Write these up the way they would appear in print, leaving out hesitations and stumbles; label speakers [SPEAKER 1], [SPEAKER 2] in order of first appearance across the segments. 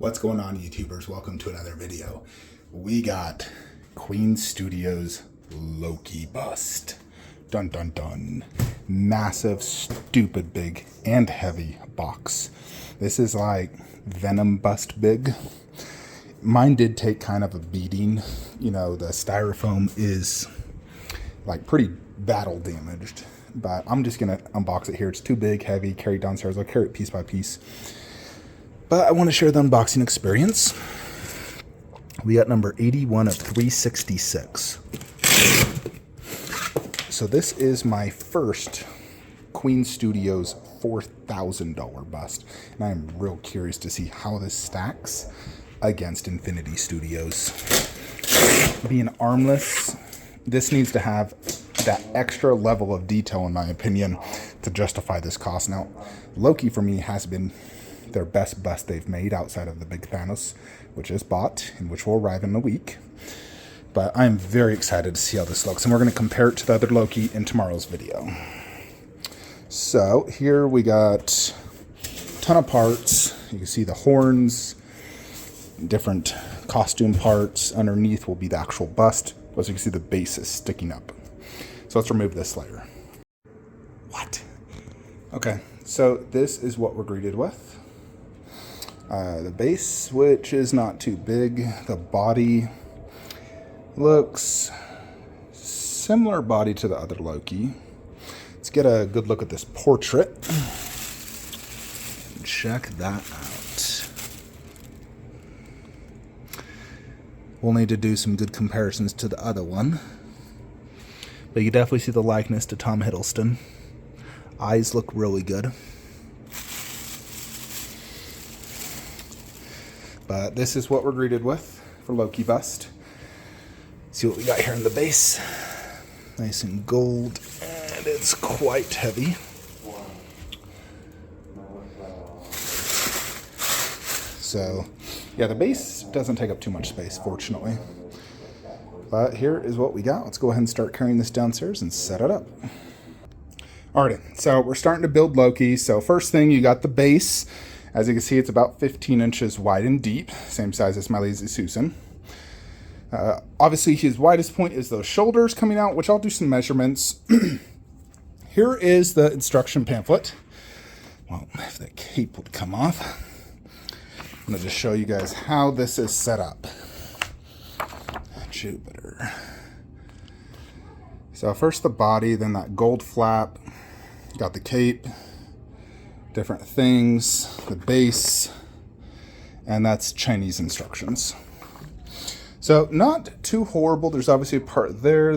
[SPEAKER 1] What's going on, YouTubers? Welcome to another video. We got Queen Studios Loki bust. Dun dun dun. Massive, stupid big, and heavy box. This is like Venom bust big. Mine did take kind of a beating. You know, the styrofoam is like pretty battle damaged. But I'm just going to unbox it here. It's too big, heavy, carry it downstairs. I'll carry it piece by piece. But I want to share the unboxing experience. We got number 81 of 366. So this is my first Queen Studios $4,000 bust. And I'm real curious to see how this stacks against Infinity Studios. Being armless, this needs to have that extra level of detail, in my opinion, to justify this cost. Now, Loki for me has been their best bust they've made outside of the big Thanos, which is bought and which will arrive in a week. But I'm very excited to see how this looks, and we're going to compare it to the other Loki in tomorrow's video. So here we got a ton of parts. You can see the horns, different costume parts. Underneath will be the actual bust. As you can see, the base is sticking up. So let's remove this layer. What? Okay, so this is what we're greeted with. The base, which is not too big. The body looks similar body to the other Loki. Let's get a good look at this portrait. Check that out. We'll need to do some good comparisons to the other one. But you definitely see the likeness to Tom Hiddleston. Eyes look really good. But this is what we're greeted with for Loki bust. See what we got here in the base. Nice and gold, and it's quite heavy. So, yeah, the base doesn't take up too much space, fortunately. But here is what we got. Let's go ahead and start carrying this downstairs and set it up. Alrighty, so we're starting to build Loki. So first thing, you got the base. As you can see, it's about 15 inches wide and deep, same size as my Lazy Susan. Obviously, his widest point is those shoulders coming out, which I'll do some measurements. Here is the instruction pamphlet. Well, if the cape would come off. I'm going to just show you guys how this is set up. Jupiter. So first the body, then that gold flap. Got the cape. Different things, the base, and that's Chinese instructions. So not too horrible. There's obviously a part there.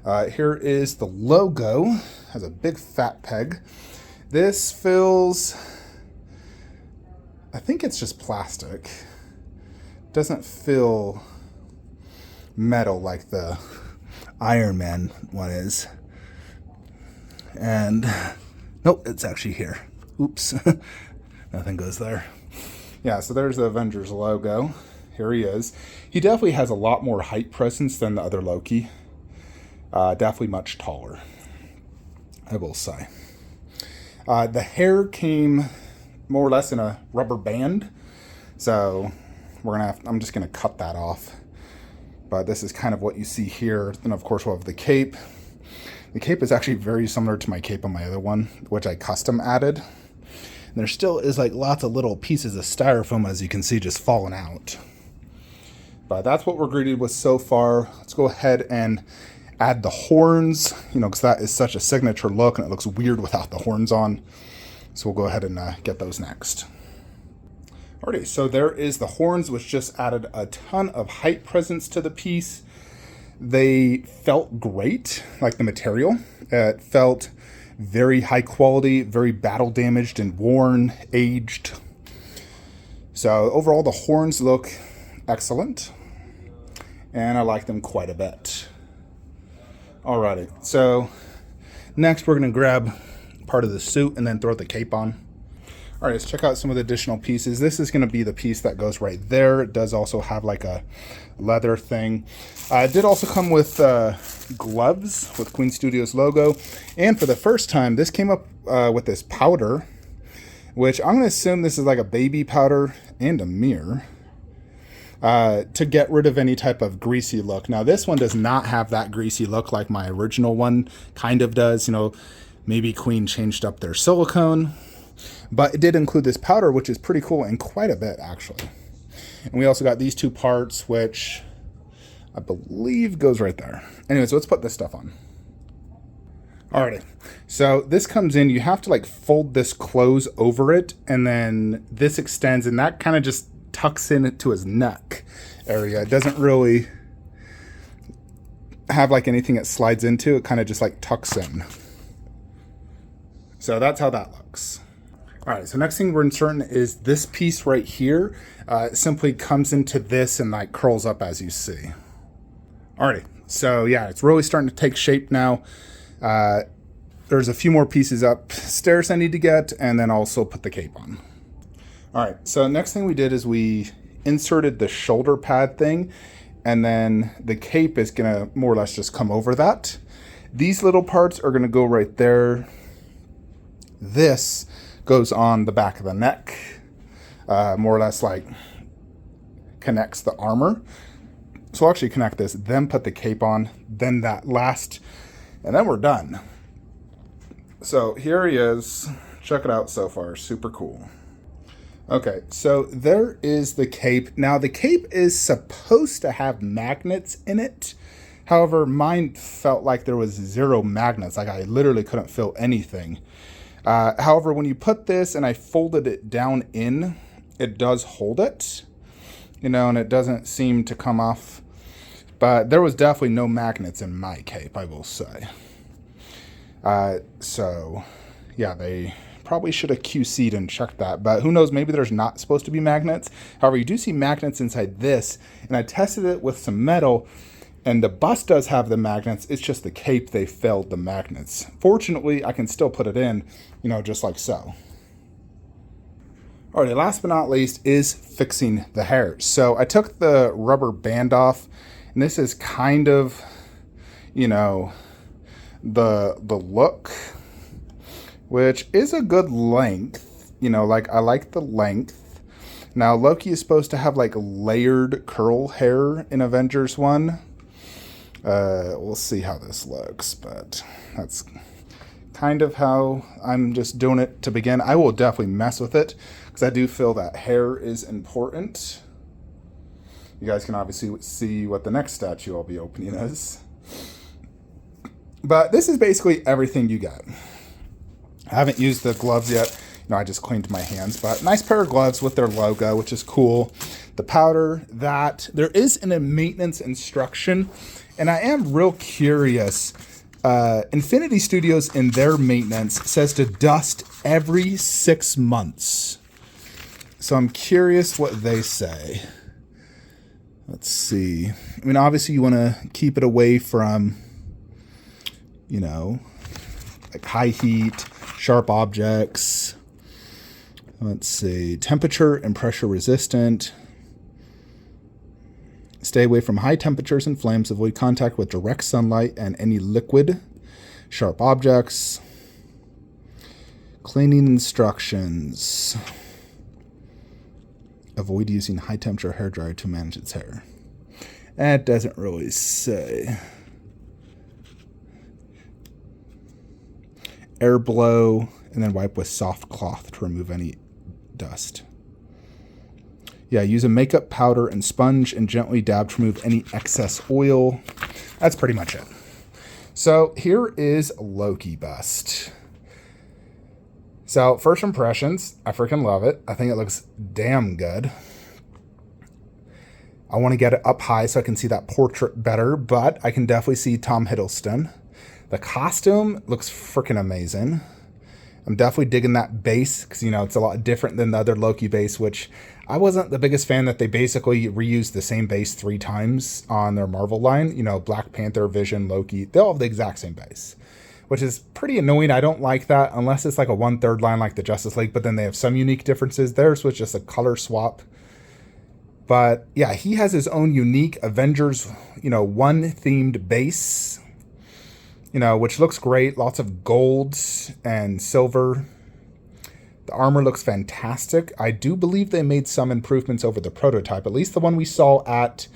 [SPEAKER 1] Here is the logo. Has a big fat peg. This feels, I think it's just plastic. Doesn't feel metal like the Iron Man one is. And nope, it's actually here. Oops. Nothing goes there. Yeah, so there's the Avengers logo. Here he is. He definitely has a lot more height presence than the other Loki. Definitely much taller, I will say. The hair came more or less in a rubber band. So I'm just gonna cut that off. But this is kind of what you see here. Then of course we'll have the cape. The cape is actually very similar to my cape on my other one, which I custom added. And there still is like lots of little pieces of styrofoam, as you can see, just falling out. But that's what we're greeted with so far. Let's go ahead and add the horns, you know, because that is such a signature look and it looks weird without the horns on. So we'll go ahead and get those next. Alrighty, so there is the horns, which just added a ton of height presence to the piece. They felt great, like the material. It felt very high quality, very battle damaged and worn, aged. So overall, the horns look excellent, and I like them quite a bit. Alrighty, so next we're going to grab part of the suit and then throw the cape on. All right, let's check out some of the additional pieces. This is going to be the piece that goes right there. It does also have like a leather thing. It did also come with gloves with Queen Studios logo. And for the first time, this came up with this powder which I'm going to assume this is like a baby powder and a mirror to get rid of any type of greasy look. Now, this one does not have that greasy look like my original one kind of does. You know, maybe Queen changed up their silicone, but it did include this powder, which is pretty cool and quite a bit, actually. And we also got these two parts, which I believe goes right there. Anyways, let's put this stuff on. Alrighty, so this comes in, you have to like fold this close over it, and then this extends, and that kind of just tucks in to his neck area. It doesn't really have like anything it slides into, it kind of just like tucks in. So that's how that looks. Alright, so next thing we're inserting is this piece right here. It simply comes into this and like curls up as you see. Alrighty, so yeah, it's really starting to take shape now. There's a few more pieces upstairs I need to get, and then also put the cape on. Alright, so next thing we did is we inserted the shoulder pad thing, and then the cape is going to more or less just come over that. These little parts are going to go right there. This goes on the back of the neck, more or less like connects the armor. So I'll actually connect this, then put the cape on, then that last, and then we're done. So here he is. Check it out so far. Super cool. Okay, so there is the cape. Now the cape is supposed to have magnets in it. However, mine felt like there was 0 magnets. Like I literally couldn't feel anything. However, when you put this and I folded it down in, it does hold it, you know, and it doesn't seem to come off. But there was definitely no magnets in my cape, I will say. So, yeah, they probably should have QC'd and checked that. But who knows, maybe there's not supposed to be magnets. However, you do see magnets inside this. And I tested it with some metal, and the bust does have the magnets. It's just the cape they failed the magnets. Fortunately, I can still put it in, you know, just like so. Alright, last but not least is fixing the hair. So I took the rubber band off, and this is kind of, you know, the look, which is a good length. You know, like I like the length. Now Loki is supposed to have like layered curl hair in Avengers 1. We'll see how this looks, but that's kind of how I'm just doing it to begin. I will definitely mess with it because I do feel that hair is important. You guys can obviously see what the next statue I'll be opening is. But this is basically everything you get. I haven't used the gloves yet. You know, I just cleaned my hands, but nice pair of gloves with their logo, which is cool. The powder, that. There is a maintenance instruction, and I am real curious. Infinity Studios in their maintenance says to dust every 6 months. So I'm curious what they say. Let's see. I mean, obviously you want to keep it away from, you know, like high heat, sharp objects. Let's see. Temperature and pressure resistant. Stay away from high temperatures and flames. Avoid contact with direct sunlight and any liquid. Sharp objects. Cleaning instructions. Avoid using high temperature hairdryer to manage its hair. That doesn't really say. Air blow and then wipe with soft cloth to remove any dust. Yeah, use a makeup powder and sponge and gently dab to remove any excess oil. That's pretty much it. So here is Loki bust. So first impressions, I freaking love it. I think it looks damn good. I want to get it up high so I can see that portrait better, but I can definitely see Tom Hiddleston. The costume looks freaking amazing. I'm definitely digging that base because, you know, it's a lot different than the other Loki base, which I wasn't the biggest fan that they basically reused the same base 3 times on their Marvel line. You know, Black Panther, Vision, Loki, they all have the exact same base, which is pretty annoying. I don't like that unless it's like a 1/3 line like the Justice League, but then they have some unique differences. Theirs was just a color swap. But yeah, he has his own unique Avengers, you know, 1 themed base, you know, which looks great. Lots of gold and silver. The armor looks fantastic. I do believe they made some improvements over the prototype, at least the one we saw at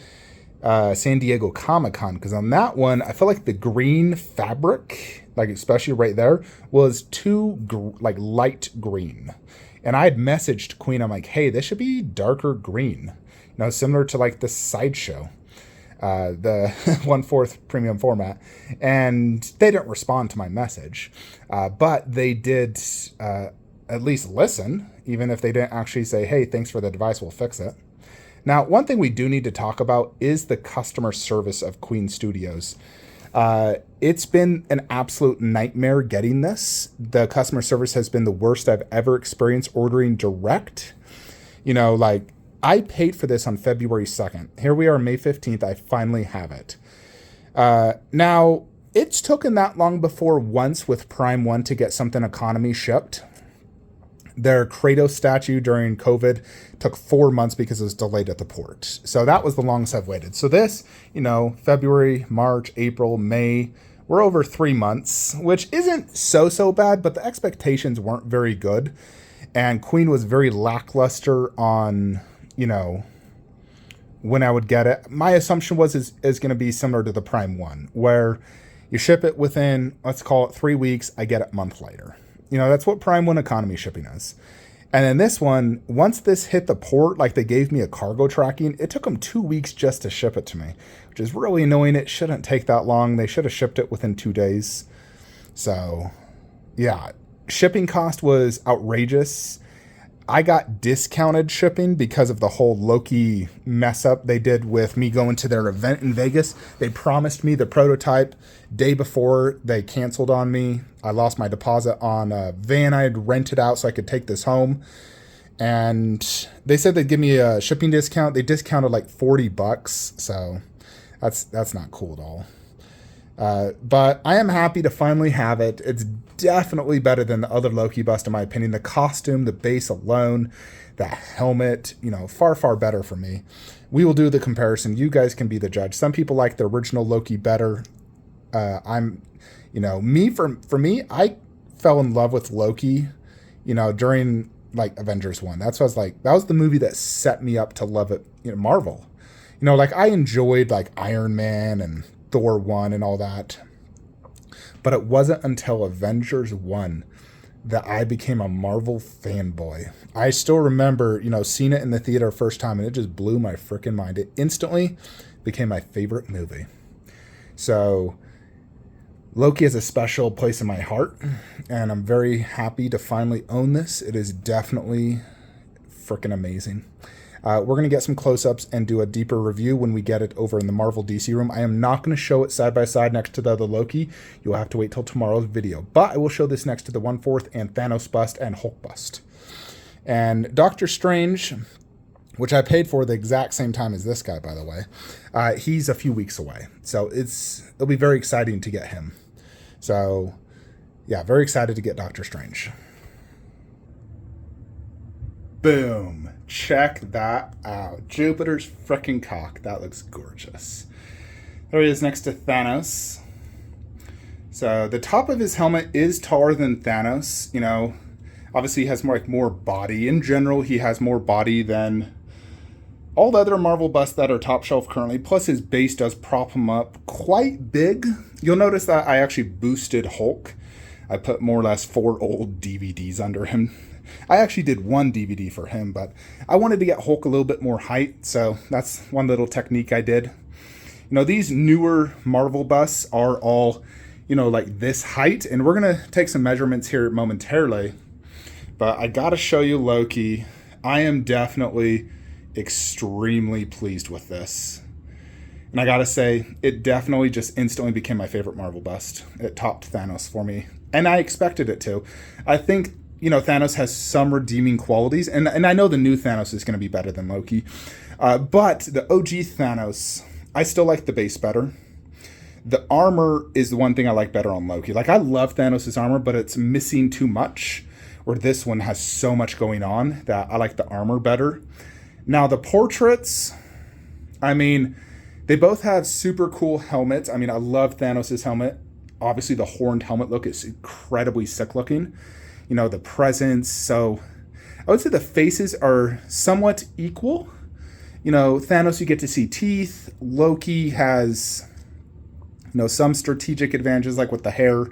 [SPEAKER 1] San Diego Comic-Con, because on that one, I feel like the green fabric, like especially right there, was too light green. And I had messaged Queen, I'm like, hey, this should be darker green. You know, similar to like the Sideshow, the 1/4 premium format. And they didn't respond to my message. But they did at least listen, even if they didn't actually say, hey, thanks for the device, we'll fix it. Now, one thing we do need to talk about is the customer service of Queen Studios. It's been an absolute nightmare getting this. The customer service has been the worst I've ever experienced ordering direct. You know, like, I paid for this on February 2nd. Here we are, May 15th. I finally have it. Now, it's taken that long before once with Prime 1 to get something economy shipped. Their Kratos statue during COVID took 4 months because it was delayed at the port. So that was the longest I've waited. So this, you know, February, March, April, May, we're over 3 months, which isn't so bad, but the expectations weren't very good. And Queen was very lackluster on, you know, when I would get it. My assumption was is going to be similar to the Prime 1, where you ship it within, let's call it 3 weeks, I get it a month later. You know, that's what Prime 1 economy shipping is. And then this one, once this hit the port, like they gave me a cargo tracking, it took them 2 weeks just to ship it to me, which is really annoying. It shouldn't take that long. They should have shipped it within 2 days. So, yeah, shipping cost was outrageous. I got discounted shipping because of the whole Loki mess up they did with me going to their event in Vegas. They promised me the prototype day before. They canceled on me. I lost my deposit on a van I had rented out so I could take this home. And they said they'd give me a shipping discount. They discounted like $40. So that's not cool at all. But I am happy to finally have it. It's definitely better than the other Loki bust, in my opinion. The costume, the base alone, the helmet, you know, far better for me. We will do the comparison. You guys can be the judge. Some people like the original Loki better. For me, I fell in love with Loki, you know, during like Avengers 1. That's what I was like, that was the movie that set me up to love it, you know, Marvel. You know, like I enjoyed like Iron Man and Thor 1 and all that. But it wasn't until Avengers 1 that I became a Marvel fanboy. I still remember, you know, seeing it in the theater first time, and it just blew my freaking mind. It instantly became my favorite movie. So Loki has a special place in my heart, and I'm very happy to finally own this. It is definitely freaking amazing. We're going to get some close-ups and do a deeper review when we get it over in the Marvel DC room. I am not going to show it side by side next to the other Loki. You'll have to wait till tomorrow's video. But I will show this next to the 1/4 and Thanos bust and Hulk bust. And Doctor Strange, which I paid for the exact same time as this guy, by the way, he's a few weeks away. So it'll be very exciting to get him. So, yeah, very excited to get Doctor Strange. Boom. Check that out. Jupiter's frickin' cock. That looks gorgeous. There he is next to Thanos. So the top of his helmet is taller than Thanos. You know, obviously he has more body. In general, he has more body than all the other Marvel busts that are top shelf currently. Plus his base does prop him up quite big. You'll notice that I actually boosted Hulk. I put more or less 4 old DVDs under him. I actually did 1 DVD for him, but I wanted to get Hulk a little bit more height, so that's one little technique I did. You know, these newer Marvel busts are all, you know, like this height, and we're going to take some measurements here momentarily, but I got to show you Loki. I am definitely extremely pleased with this. And I got to say, it definitely just instantly became my favorite Marvel bust. It topped Thanos for me, and I expected it to. I think, you know, Thanos has some redeeming qualities, and I know the new Thanos is going to be better than Loki. But the OG Thanos, I still like the base better. The armor is the one thing I like better on Loki. Like, I love Thanos' armor, but it's missing too much, where this one has so much going on that I like the armor better. Now, the portraits, I mean, they both have super cool helmets. I mean, I love Thanos' helmet. Obviously, the horned helmet look is incredibly sick looking. the presence. So I would say the faces are somewhat equal. Thanos, you get to see teeth. Loki has, some strategic advantages, like with the hair.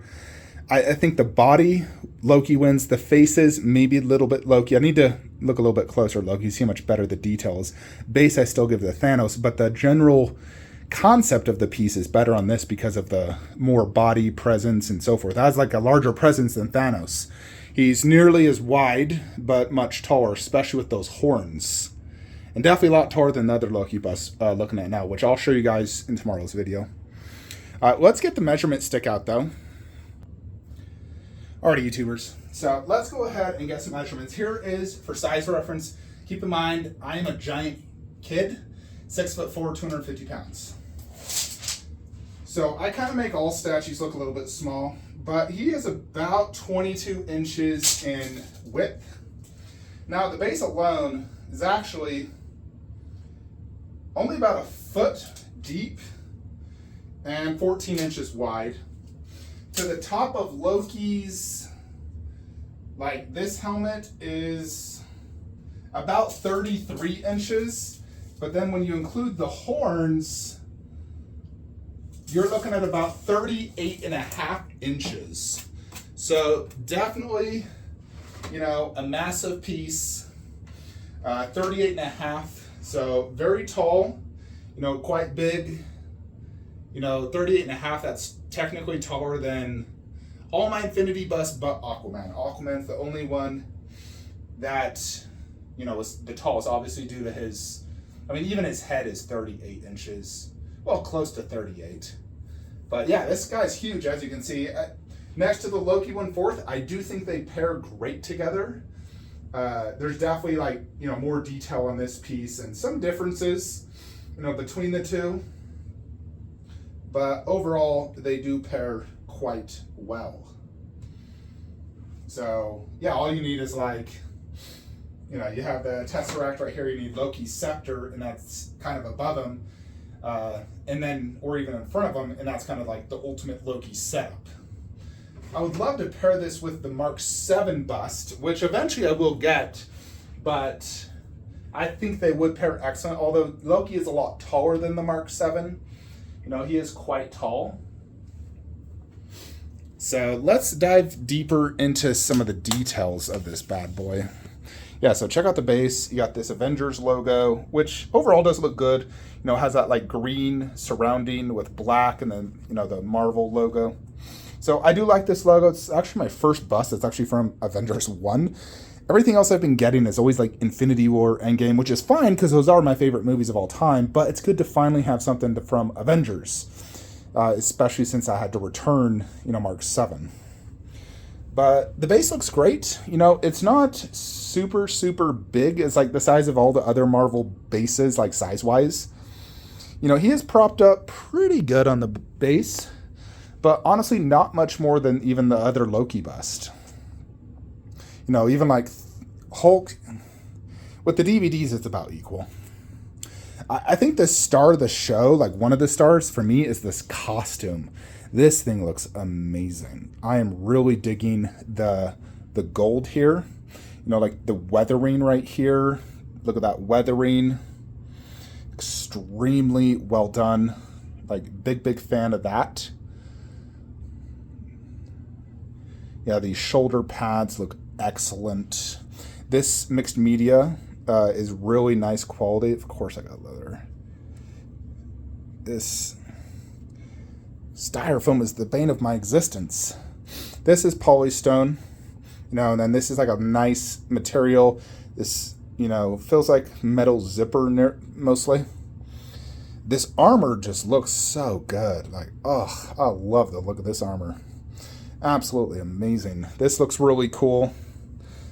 [SPEAKER 1] I think the body, Loki wins. The faces, maybe a little bit Loki. I need to look a little bit closer at Loki, see how much better the details. Base, I still give to Thanos, but the general concept of the piece is better on this because of the more body presence and so forth. It has like a larger presence than Thanos. He's nearly as wide, but much taller, especially with those horns. And definitely a lot taller than the other Loki bust looking at now, which I'll show you guys in tomorrow's video. Let's get the measurement stick out, though. Alrighty, YouTubers. So let's go ahead and get some measurements. Here is, for size reference, keep in mind, I am a giant kid, 6'4", 250 pounds. So I kind of make all statues look a little bit small, but he is about 22 inches in width. Now the base alone is actually only about a foot deep and 14 inches wide. To the top of Loki's, like this helmet is about 33 inches, but then when you include the horns, you're looking at about 38.5 inches. So definitely, a massive piece, 38.5, so very tall, quite big. 38.5, that's technically taller than all my Infinity busts but Aquaman. Aquaman's the only one that, was the tallest, obviously due to his, even his head is 38 inches. Well, close to 38. But yeah, this guy's huge, as you can see. Next to the Loki 1/4, I do think they pair great together. There's definitely more detail on this piece and some differences, between the two. But overall, they do pair quite well. So yeah, all you need is you have the Tesseract right here. You need Loki's scepter, and that's kind of above him, and then, or even in front of him, and that's kind of like the ultimate Loki setup. I would love to pair this with the Mark 7 bust, which eventually I will get, but I think they would pair excellent. Although Loki is a lot taller than the Mark 7. He is quite tall. So let's dive deeper into some of the details of this bad boy. Yeah, so check out the base. You got this Avengers logo, which overall does look good. It has that green surrounding with black, and then, the Marvel logo. So I do like this logo. It's actually my first bust. It's actually from Avengers 1. Everything else I've been getting is always Infinity War, Endgame, which is fine because those are my favorite movies of all time, but it's good to finally have something from Avengers, especially since I had to return, Mark 7. But the base looks great. It's not super, super big. It's the size of all the other Marvel bases, size-wise. He is propped up pretty good on the base, but honestly not much more than even the other Loki bust. Even Hulk, with the DVDs, it's about equal. I think the star of the show, one of the stars for me, is this costume. This thing looks amazing. I am really digging the gold here. The weathering right here. Look at that weathering. Extremely well done. Big fan of that. Yeah, these shoulder pads look excellent. This mixed media is really nice quality. Of course I got leather. This styrofoam is the bane of my existence. This is polystone, and then this is a nice material. This, feels like metal zipper mostly. This armor just looks so good. I love the look of this armor. Absolutely amazing. This looks really cool.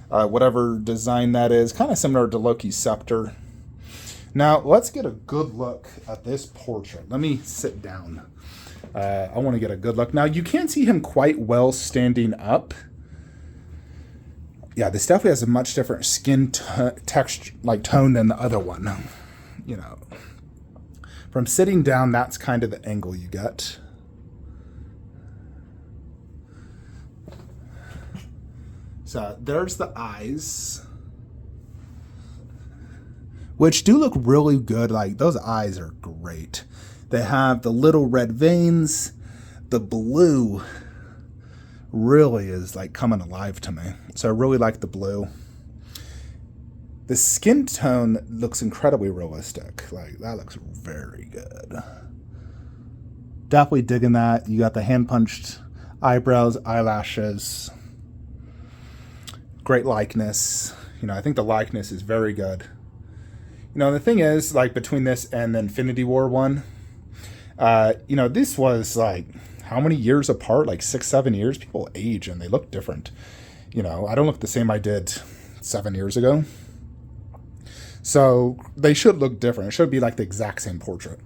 [SPEAKER 1] Whatever design that is, kind of similar to Loki's scepter. Now, let's get a good look at this portrait. Let me sit down. I want to get a good look. Now, you can't see him quite well standing up. Yeah, this definitely has a much different skin texture, tone than the other one. From sitting down, that's kind of the angle you get. So there's the eyes, which do look really good. Like, those eyes are great. They have the little red veins. The blue really is like coming alive to me. So I really like the blue. The skin tone looks incredibly realistic. Like, that looks very good. Definitely digging that. You got the hand-punched eyebrows, eyelashes. Great likeness. You know, I think the likeness is very good. You know, the thing is, like, between this and the Infinity War one, you know, this was, like, how many years apart? Like 6-7 years? People age and they look different. You know, I don't look the same I did 7 years ago. So they should look different. It should be like the exact same portrait.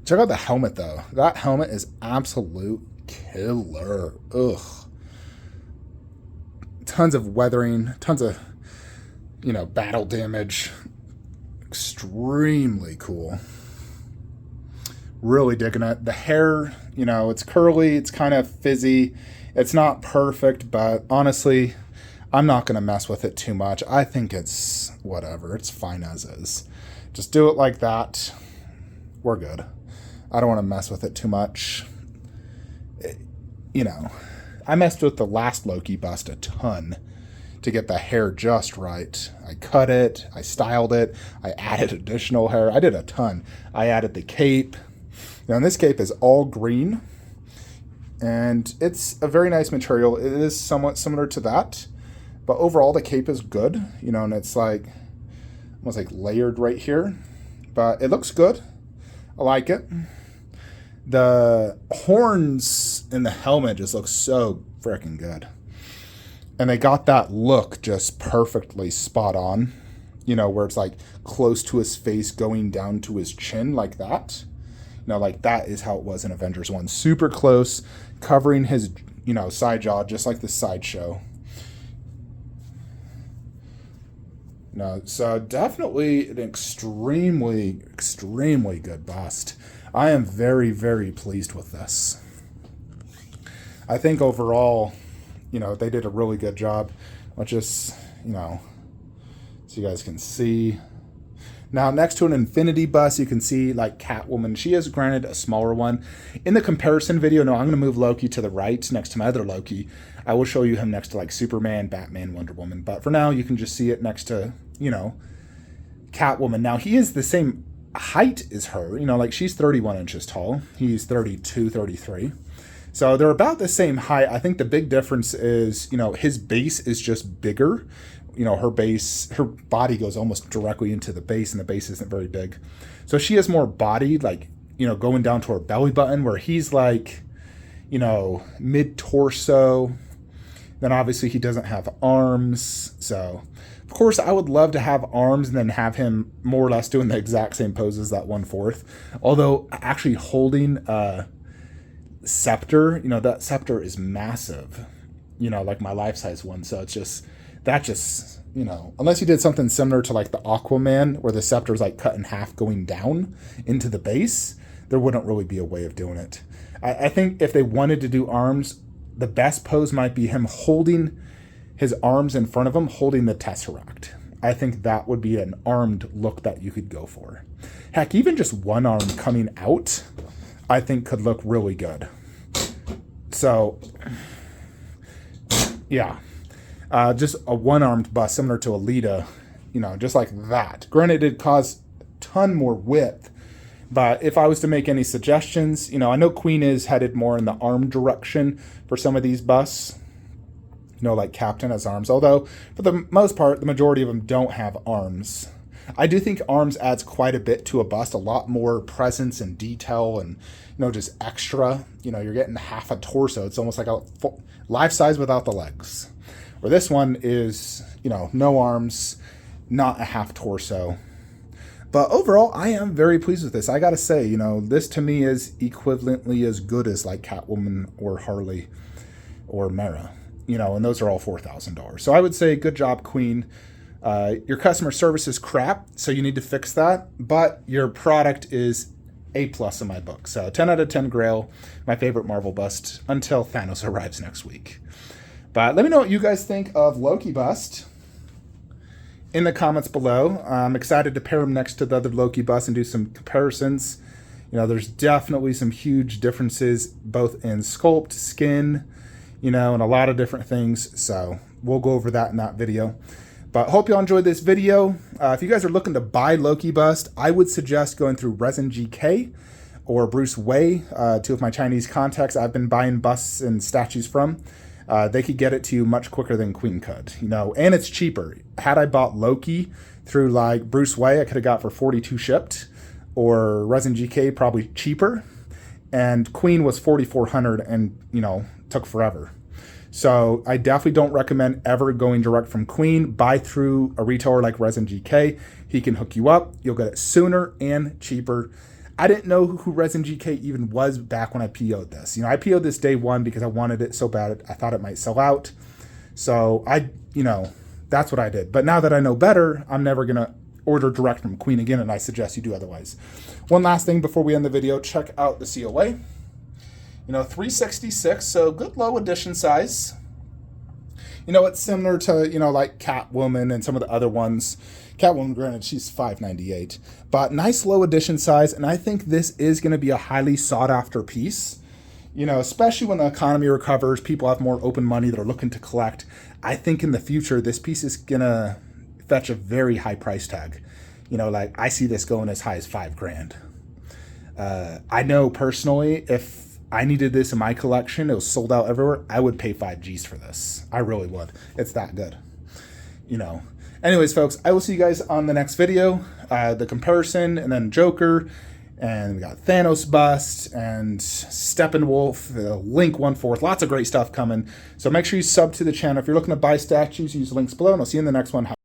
[SPEAKER 1] Check out the helmet, though. That helmet is absolute killer. Ugh. Tons of weathering, tons of, you know, battle damage. Extremely cool. Really digging it. The hair, you know, it's curly, it's kind of fizzy. It's not perfect, but honestly, I'm not going to mess with it too much. I think it's whatever. It's fine as is. Just do it like that. We're good. I don't want to mess with it too much. You know, I messed with the last Loki bust a ton to get the hair just right. I cut it. I styled it. I added additional hair. I did a ton. I added the cape. Now, and this cape is all green. And it's a very nice material. It is somewhat similar to that. But overall, the cape is good, you know, and it's like almost like layered right here. But it looks good. I like it. The horns in the helmet just look so freaking good. And they got that look just perfectly spot on, you know, where it's like close to his face going down to his chin like that. You know, like that is how it was in Avengers 1. Super close, covering his, you know, side jaw, just like the sideshow. No, so definitely an extremely, extremely good bust. I am very, very pleased with this. I think overall, you know, they did a really good job. I'll just, you know, so you guys can see. Now, next to an Infinity bust, you can see, like, Catwoman. She is, granted, a smaller one. In the comparison video, no, I'm going to move Loki to the right next to my other Loki. I will show you him next to, like, Superman, Batman, Wonder Woman. But for now, you can just see it next to, you know, Catwoman. Now, he is the same height as her. You know, like, she's 31 inches tall. He's 32, 33. So they're about the same height. I think the big difference is, you know, his base is just bigger. You know, her body goes almost directly into the base, and the base isn't very big. So she has more body, like, you know, going down to her belly button, where he's like, you know, mid-torso. Then obviously he doesn't have arms. So, of course, I would love to have arms and then have him more or less doing the exact same poses that 1/4. Although actually holding a scepter, you know, that scepter is massive. You know, like my life-size one. So it's just... that just, you know, unless you did something similar to like the Aquaman, where the scepter is like cut in half going down into the base, there wouldn't really be a way of doing it. I think if they wanted to do arms, the best pose might be him holding his arms in front of him, holding the Tesseract. I think that would be an armed look that you could go for. Heck, even just one arm coming out, I think could look really good. So, yeah. Just a one-armed bust similar to Alita, you know, just like that. Granted, it caused a ton more width, but if I was to make any suggestions, you know, I know Queen is headed more in the arm direction for some of these busts. You know, like Captain has arms, although for the most part, the majority of them don't have arms. I do think arms adds quite a bit to a bust, a lot more presence and detail and, you know, just extra. You know, you're getting half a torso. It's almost like a life size without the legs. Where this one is, you know, no arms, not a half torso. But overall, I am very pleased with this. I gotta say, you know, this to me is equivalently as good as like Catwoman or Harley or Mara. You know, and those are all $4,000. So I would say, good job, Queen. Your customer service is crap, so you need to fix that. But your product is A+ in my book. So 10 out of 10 Grail, my favorite Marvel bust, until Thanos arrives next week. But let me know what you guys think of Loki bust in the comments below. I'm excited to pair him next to the other Loki bust and do some comparisons. You know, there's definitely some huge differences both in sculpt, skin, you know, and a lot of different things. So we'll go over that in that video. But hope y'all enjoyed this video. If you guys are looking to buy Loki bust, I would suggest going through Resin GK or Bruce Wei, two of my Chinese contacts I've been buying busts and statues from. They could get it to you much quicker than Queen could, you know, and it's cheaper. Had I bought Loki through like Bruce Wei, I could have got for 42 shipped, or Resin GK probably cheaper, and Queen was 4,400 and, you know, took forever. So I definitely don't recommend ever going direct from Queen. Buy through a retailer like Resin GK. He can hook you up. You'll get it sooner and cheaper. I didn't know who Resin GK even was back when I PO'd this. You know, I PO'd this day one because I wanted it so bad. I thought it might sell out. So you know, that's what I did. But now that I know better, I'm never going to order direct from Queen again, and I suggest you do otherwise. One last thing before we end the video, check out the COA. You know, 366, so good low edition size. You know, it's similar to, you know, like Catwoman and some of the other ones. Catwoman, granted, she's 598, but nice low edition size, and I think this is going to be a highly sought after piece. You know, especially when the economy recovers, people have more open money that are looking to collect. I think in the future, this piece is going to fetch a very high price tag. You know, like I see this going as high as $5,000. I know personally, if I needed this in my collection, it was sold out everywhere, I would pay 5 G's for this. I really would. It's that good, you know. Anyways, folks, I will see you guys on the next video. The comparison, and then Joker, and we got Thanos bust, and Steppenwolf, Link 1/4. Lots of great stuff coming. So make sure you sub to the channel. If you're looking to buy statues, use the links below, and I'll see you in the next one.